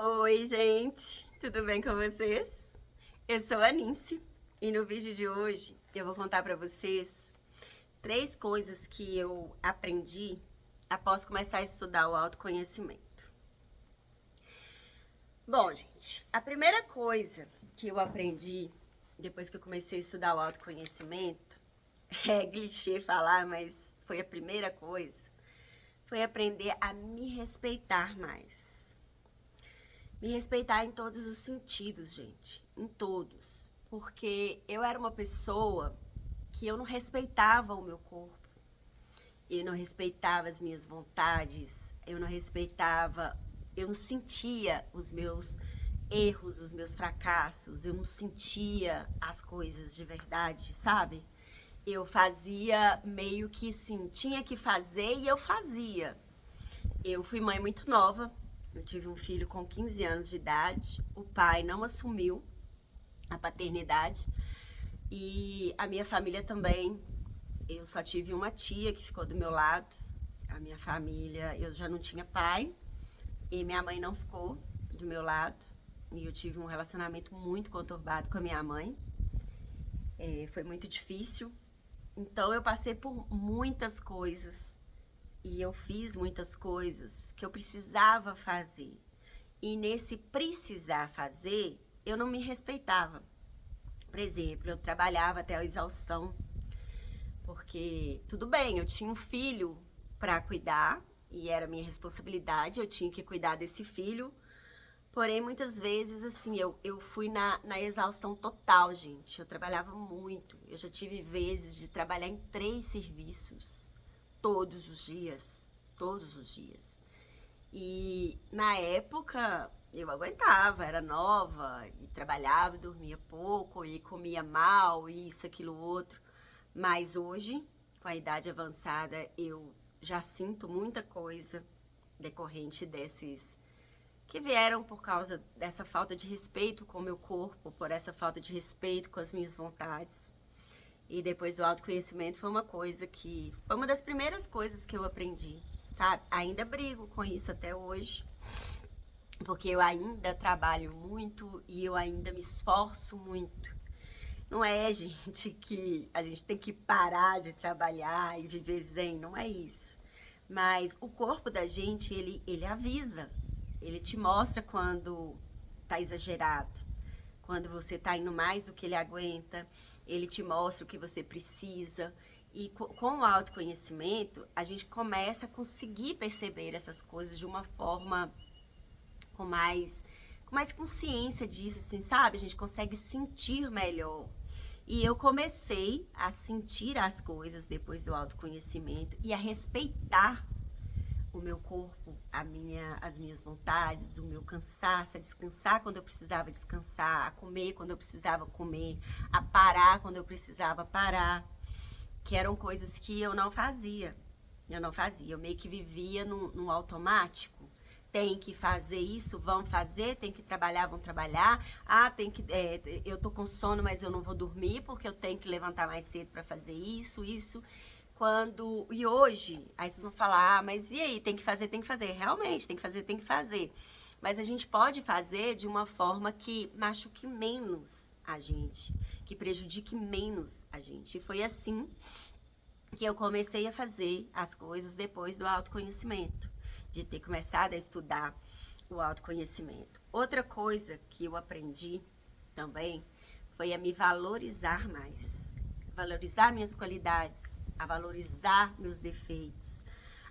Oi, gente, tudo bem com vocês? Eu sou a Nince e no vídeo de hoje eu vou contar pra vocês 3 coisas que eu aprendi após começar a estudar o autoconhecimento. Bom, gente, a primeira coisa que eu aprendi depois que eu comecei a estudar o autoconhecimento, é clichê falar, mas foi a primeira coisa, foi aprender a me respeitar mais. Me respeitar em todos os sentidos, gente. Em todos. Porque eu era uma pessoa que eu não respeitava o meu corpo. Eu não respeitava as minhas vontades. Eu não sentia os meus erros, os meus fracassos. Eu não sentia as coisas de verdade, sabe? Eu fazia meio que sim, tinha que fazer e eu fazia. Eu fui mãe muito nova, eu tive um filho com 15 anos de idade, o pai não assumiu a paternidade e a minha família também. Eu só tive uma tia que ficou do meu lado. A minha família, eu já não tinha pai e minha mãe não ficou do meu lado. E eu tive um relacionamento muito conturbado com a minha mãe. Foi muito difícil. Então eu passei por muitas coisas e eu fiz muitas coisas que eu precisava fazer. E nesse precisar fazer, eu não me respeitava. Por exemplo, eu trabalhava até a exaustão, porque tudo bem, eu tinha um filho para cuidar e era minha responsabilidade, eu tinha que cuidar desse filho. Porém, muitas vezes, assim, eu fui na exaustão total, gente. Eu trabalhava muito. Eu já tive vezes de trabalhar em 3 serviços, todos os dias. Todos os dias. E na época eu aguentava, era nova, e trabalhava, dormia pouco, e comia mal, isso, aquilo, outro. Mas hoje, com a idade avançada, eu já sinto muita coisa decorrente desses que vieram por causa dessa falta de respeito com o meu corpo, por essa falta de respeito com as minhas vontades. E depois do autoconhecimento foi uma das primeiras coisas que eu aprendi, tá? Ainda brigo com isso até hoje, porque eu ainda trabalho muito e eu ainda me esforço muito. Não é, gente, que a gente tem que parar de trabalhar e viver zen, não é isso. Mas o corpo da gente, ele avisa, ele te mostra quando tá exagerado, quando você tá indo mais do que ele aguenta, ele te mostra o que você precisa. E com o autoconhecimento, a gente começa a conseguir perceber essas coisas de uma forma com mais, com mais consciência disso, assim, sabe? A gente consegue sentir melhor. E eu comecei a sentir as coisas depois do autoconhecimento e a respeitar o meu corpo, as minhas vontades, o meu cansaço, a descansar quando eu precisava descansar, a comer quando eu precisava comer, a parar quando eu precisava parar, que eram coisas que eu não fazia. Eu não fazia, eu meio que vivia num automático. Tem que fazer isso, vão fazer, tem que trabalhar, vão trabalhar. Ah, eu tô com sono, mas eu não vou dormir porque eu tenho que levantar mais cedo para fazer isso. E hoje, aí vocês vão falar, ah, mas e aí, tem que fazer. Realmente, tem que fazer. Mas a gente pode fazer de uma forma que machuque menos a gente, que prejudique menos a gente. E foi assim que eu comecei a fazer as coisas depois do autoconhecimento, de ter começado a estudar o autoconhecimento. Outra coisa que eu aprendi também foi a me valorizar mais, valorizar minhas qualidades, a valorizar meus defeitos,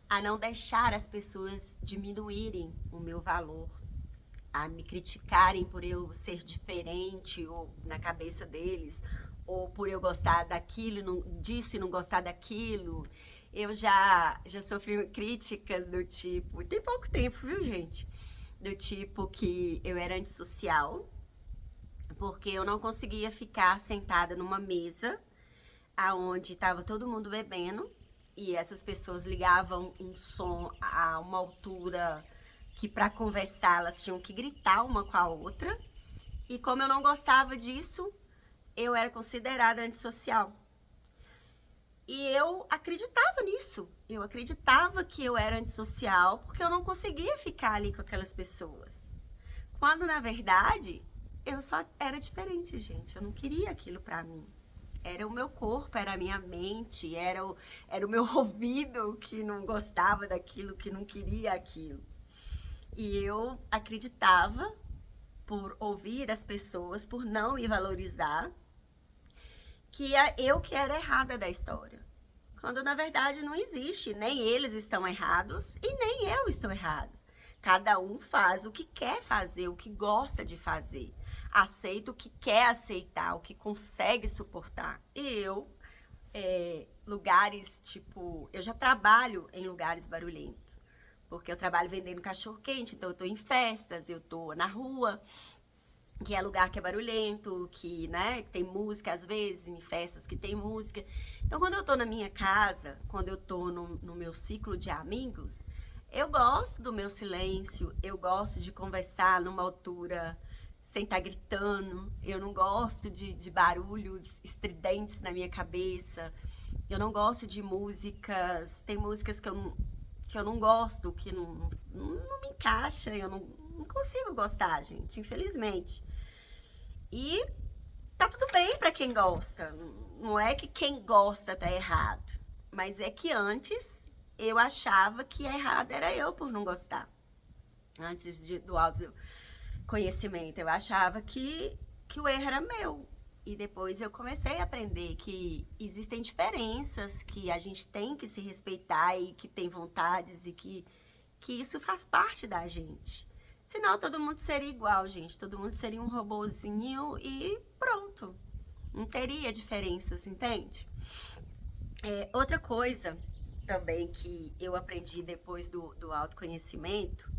a não deixar as pessoas diminuírem o meu valor, a me criticarem por eu ser diferente ou na cabeça deles, ou por eu gostar disso e não gostar daquilo. Eu já sofri críticas do tipo, tem pouco tempo, viu, gente? Do tipo que eu era antissocial, porque eu não conseguia ficar sentada numa mesa aonde estava todo mundo bebendo e essas pessoas ligavam um som a uma altura que para conversar elas tinham que gritar uma com a outra. E como eu não gostava disso, eu era considerada antissocial. E eu acreditava nisso. Eu acreditava que eu era antissocial porque eu não conseguia ficar ali com aquelas pessoas. Quando, na verdade, eu só era diferente, gente. Eu não queria aquilo pra mim. Era o meu corpo, era a minha mente, era o meu ouvido que não gostava daquilo, que não queria aquilo. E eu acreditava, por ouvir as pessoas, por não me valorizar, que eu que era errada da história. Quando na verdade não existe, nem eles estão errados e nem eu estou errada. Cada um faz o que quer fazer, o que gosta de fazer. Aceita o que quer aceitar, o que consegue suportar. E eu, lugares tipo. Eu já trabalho em lugares barulhentos. Porque eu trabalho vendendo cachorro-quente, então eu tô em festas, eu tô na rua, que é lugar que é barulhento, que, né, tem música às vezes, em festas que tem música. Então, quando eu tô na minha casa, quando eu tô no meu ciclo de amigos, eu gosto do meu silêncio, eu gosto de conversar numa altura sem estar gritando, eu não gosto de barulhos estridentes na minha cabeça, eu não gosto de músicas, tem músicas que eu não gosto, que não me encaixa, eu não consigo gostar, gente, infelizmente. E tá tudo bem pra quem gosta. Não é que quem gosta tá errado. Mas é que antes eu achava que errado era eu por não gostar. Antes do autoconhecimento, eu achava que o erro era meu. E depois eu comecei a aprender que existem diferenças, que a gente tem que se respeitar e que tem vontades e que isso faz parte da gente. Senão todo mundo seria igual, gente. Todo mundo seria um robozinho e pronto. Não teria diferenças, entende? Outra coisa também que eu aprendi depois do autoconhecimento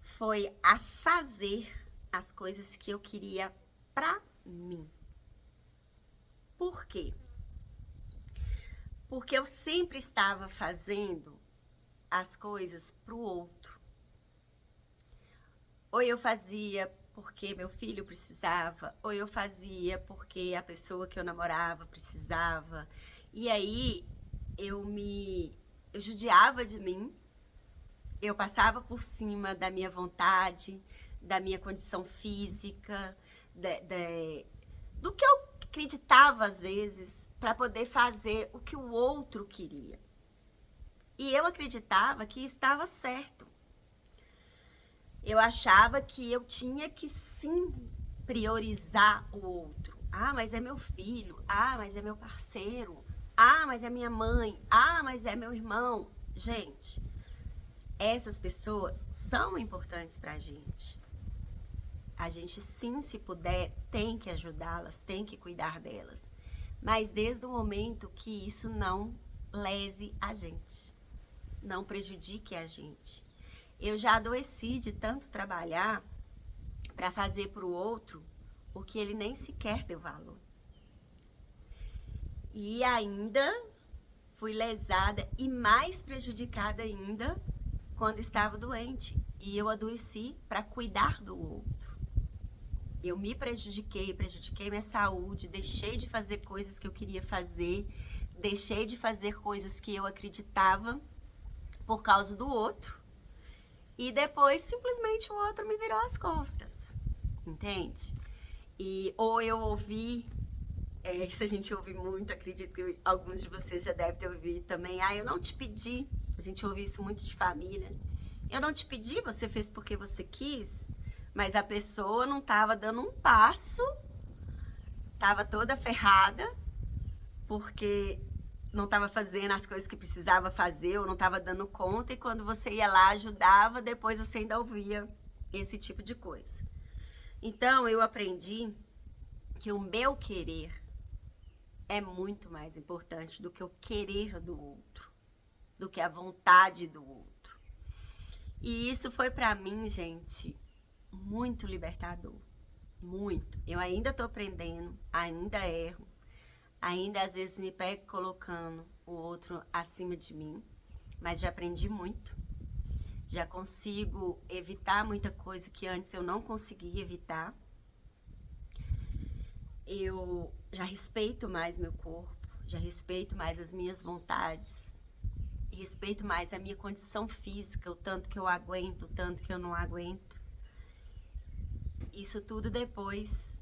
foi a fazer as coisas que eu queria pra mim. Por quê? Porque eu sempre estava fazendo as coisas pro outro. Ou eu fazia porque meu filho precisava, ou eu fazia porque a pessoa que eu namorava precisava. E aí eu judiava de mim, eu passava por cima da minha vontade, da minha condição física, do que eu acreditava às vezes, para poder fazer o que o outro queria. E eu acreditava que estava certo. Eu achava que eu tinha que sim priorizar o outro. Ah, mas é meu filho. Ah, mas é meu parceiro. Ah, mas é minha mãe. Ah, mas é meu irmão. Gente, essas pessoas são importantes pra gente. A gente sim, se puder, tem que ajudá-las, tem que cuidar delas. Mas desde o momento que isso não lese a gente, não prejudique a gente. Eu já adoeci de tanto trabalhar para fazer para o outro o que ele nem sequer deu valor. E ainda fui lesada e mais prejudicada ainda quando estava doente. E eu adoeci para cuidar do outro. Eu me prejudiquei minha saúde, deixei de fazer coisas que eu queria fazer, deixei de fazer coisas que eu acreditava por causa do outro. E depois simplesmente o outro me virou as costas, entende? Ou eu ouvi, isso a gente ouve muito, acredito que alguns de vocês já devem ter ouvido também. Ah, eu não te pedi, a gente ouve isso muito de família. Eu não te pedi, você fez porque você quis, mas a pessoa não estava dando um passo, estava toda ferrada, porque não estava fazendo as coisas que precisava fazer, ou não estava dando conta, e quando você ia lá, ajudava, depois você ainda ouvia esse tipo de coisa. Então, eu aprendi que o meu querer é muito mais importante do que o querer do outro, do que a vontade do outro. E isso foi pra mim, gente, muito libertador. Muito. Eu ainda tô aprendendo, ainda erro, ainda às vezes me pego colocando o outro acima de mim, mas já aprendi muito. Já consigo evitar muita coisa que antes eu não conseguia evitar. Eu já respeito mais meu corpo, já respeito mais as minhas vontades, respeito mais a minha condição física, o tanto que eu aguento, o tanto que eu não aguento. isso tudo depois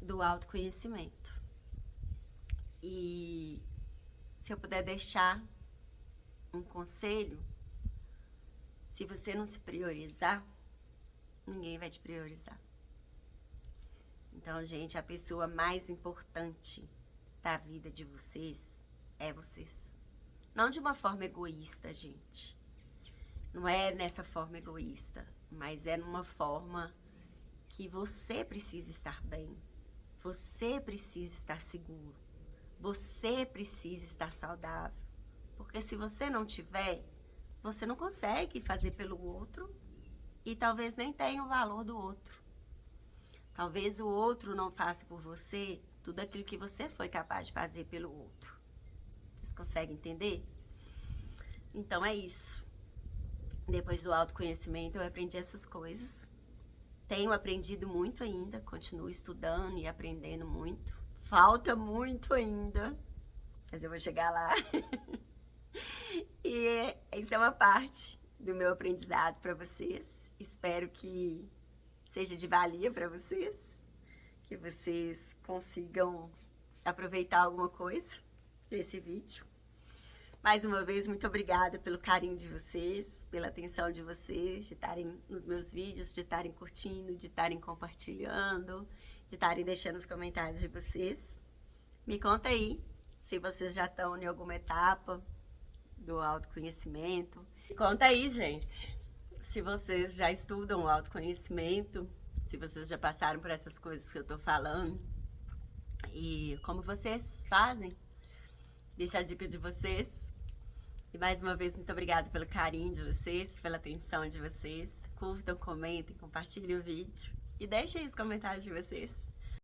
do autoconhecimento. E se eu puder deixar um conselho, se você não se priorizar, ninguém vai te priorizar. Então, gente, a pessoa mais importante da vida de vocês é vocês. Não de uma forma egoísta, gente. Não é nessa forma egoísta, mas é numa forma que você precisa estar bem. Você precisa estar seguro. Você precisa estar saudável. Porque se você não tiver, você não consegue fazer pelo outro e talvez nem tenha o valor do outro. Talvez o outro não faça por você tudo aquilo que você foi capaz de fazer pelo outro. Vocês conseguem entender? Então é isso. Depois do autoconhecimento eu aprendi essas coisas. Tenho aprendido muito ainda, continuo estudando e aprendendo muito. Falta muito ainda, mas eu vou chegar lá. E isso é uma parte do meu aprendizado para vocês. Espero que seja de valia para vocês, que vocês consigam aproveitar alguma coisa desse vídeo. Mais uma vez, muito obrigada pelo carinho de vocês, pela atenção de vocês, de estarem nos meus vídeos, de estarem curtindo, de estarem compartilhando, de estarem deixando os comentários de vocês. Me conta aí se vocês já estão em alguma etapa do autoconhecimento. Me conta aí, gente, se vocês já estudam o autoconhecimento, se vocês já passaram por essas coisas que eu tô falando e como vocês fazem. Deixa a dica de vocês. E mais uma vez, muito obrigada pelo carinho de vocês, pela atenção de vocês. Curtam, comentem, compartilhem o vídeo e deixem os comentários de vocês.